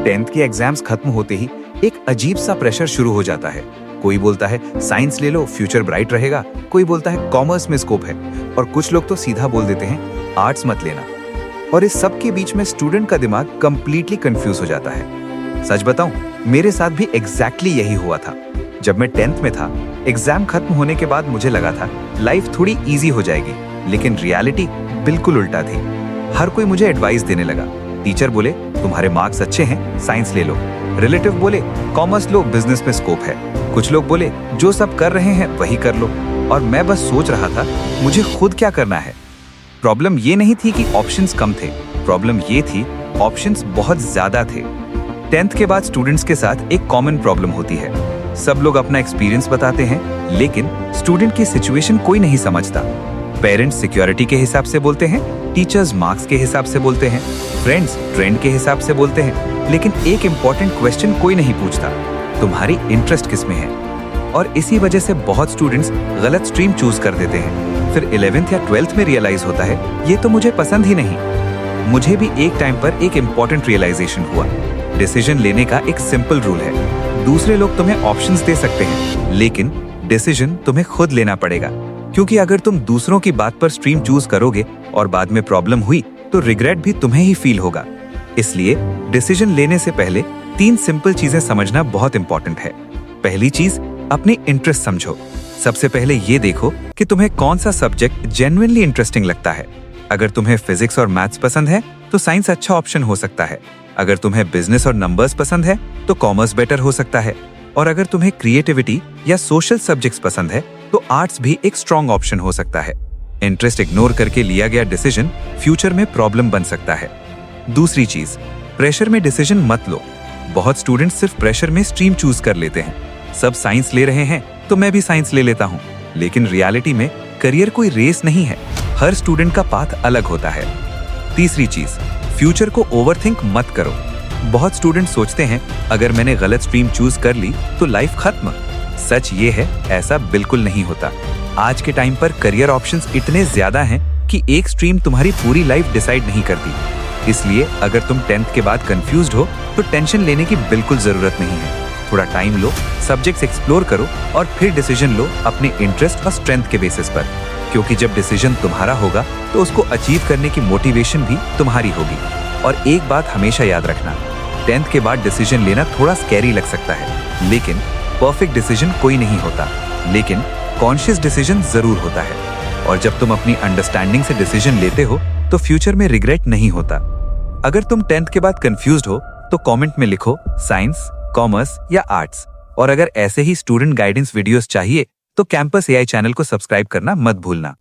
10th के exams खत्म होते ही एक अजीब सा प्रेशर शुरू हो जाता है। कोई बोलता है साइंस ले लो, फ्यूचर ब्राइट रहेगा। कोई बोलता है कॉमर्स में स्कोप है, और कुछ लोग तो सीधा बोल देते हैं आर्ट्स मत लेना। और इस सब के बीच में स्टूडेंट का दिमाग कंप्लीटली कंफ्यूज हो जाता है। सच बताऊं, मेरे साथ भी एग्जैक्टली यही हुआ था। जब मैं 10th में था, एग्जाम खत्म होने के बाद मुझे लगा था लाइफ थोड़ी इजी हो जाएगी, लेकिन रियलिटी बिल्कुल उल्टा थी। हर कोई मुझे एडवाइस देने लगा। टीचर बोले तुम्हारे मार्क्स अच्छे हैं, साइंस ले लो। रिलेटिव बोले कॉमर्स लो, बिजनेस में स्कोप है। कुछ लोग बोले जो सब कर रहे हैं वही कर लो। और मैं बस सोच रहा था मुझे खुद क्या करना है। प्रॉब्लम ये नहीं थी कि ऑप्शंस कम थे, प्रॉब्लम ये थी ऑप्शंस बहुत ज्यादा थे। 10th के बाद स्टूडेंट्स के साथ एक कॉमन प्रॉब्लम होती है। सब लोग अपना एक्सपीरियंस बताते हैं, लेकिन स्टूडेंट की सिचुएशन कोई नहीं समझता। पेरेंट्स सिक्योरिटी के हिसाब से बोलते हैं, टीचर्स मार्क्स के हिसाब से बोलते हैं, फ्रेंड्स ट्रेंड के हिसाब से बोलते हैं, लेकिन एक इम्पॉर्टेंट क्वेश्चन कोई नहीं पूछता, तुम्हारी इंटरेस्ट किस में है। और इसी वजह से बहुत स्टूडेंट्स गलत स्ट्रीम चूज कर देते हैं। फिर 11th या 12th में रियलाइज होता है ये तो मुझे पसंद ही नहीं। मुझे भी एक टाइम पर एक इम्पॉर्टेंट रियलाइजेशन हुआ। डिसीजन लेने का एक सिंपल रूल है, दूसरे लोग तुम्हें ऑप्शंस दे सकते हैं, लेकिन डिसीजन तुम्हें खुद लेना पड़ेगा। क्योंकि अगर तुम दूसरों की बात पर स्ट्रीम चूज करोगे और बाद में प्रॉब्लम हुई तो रिग्रेट भी तुम्हें ही फील होगा। इसलिए डिसीजन लेने से पहले 3 सिंपल चीजें समझना बहुत इंपॉर्टेंट है। पहली चीज, अपनी इंटरेस्ट समझो। सबसे पहले ये देखो कि तुम्हें कौन सा सब्जेक्ट जेन्युइनली इंटरेस्टिंग लगता है। अगर तुम्हें फिजिक्स और मैथ्स पसंद है तो साइंस अच्छा ऑप्शन हो सकता है। अगर तुम्हें बिजनेस और नंबर्स पसंद है तो कॉमर्स बेटर हो सकता है। और अगर तुम्हें क्रिएटिविटी या सोशल सब्जेक्ट्स पसंद है तो आर्ट्स भी एक स्ट्रॉन्ग ऑप्शन हो सकता है। इंटरेस्ट इग्नोर करके लिया गया डिसीजन फ्यूचर में प्रॉब्लम बन सकता है। दूसरी चीज, प्रेशर में डिसीजन मत लो। बहुत स्टूडेंट्स सिर्फ प्रेशर में स्ट्रीम चूज कर लेते हैं। सब साइंस ले रहे हैं तो मैं भी साइंस ले लेता हूँ, लेकिन रियलिटी में करियर कोई रेस नहीं है। हर स्टूडेंट का पाथ अलग होता है। तीसरी चीज, फ्यूचर को ओवरथिंक मत करो। बहुत स्टूडेंट सोचते हैं अगर मैंने गलत स्ट्रीम चूज कर ली तो लाइफ खत्म। सच ये है, ऐसा बिल्कुल नहीं होता। आज के टाइम पर करियर ऑप्शंस इतने ज्यादा हैं कि एक स्ट्रीम तुम्हारी पूरी लाइफ डिसाइड नहीं करती। इसलिए अगर तुम 10th के बाद कंफ्यूज्ड हो तो टेंशन लेने की बिल्कुल जरूरत नहीं है। थोड़ा टाइम लो, सब्जेक्ट्स एक्सप्लोर करो और फिर डिसीजन लो अपने इंटरेस्ट और स्ट्रेंथ के बेसिस पर। क्योंकि जब डिसीजन तुम्हारा होगा तो उसको अचीव करने की मोटिवेशन भी तुम्हारी होगी। और एक बात हमेशा याद रखना, 10th के बाद डिसीजन लेना थोड़ा स्कैरी लग सकता है, लेकिन परफेक्ट डिसीजन कोई नहीं होता, लेकिन कॉन्शियस डिसीजन जरूर होता है। और जब तुम अपनी अंडरस्टैंडिंग से डिसीजन लेते हो तो फ्यूचर में रिग्रेट नहीं होता। अगर तुम 10th के बाद कंफ्यूज्ड हो तो कमेंट में लिखो साइंस, कॉमर्स या आर्ट्स। और अगर ऐसे ही स्टूडेंट गाइडेंस वीडियोस चाहिए तो कैंपस एआई चैनल को सब्सक्राइब करना मत भूलना।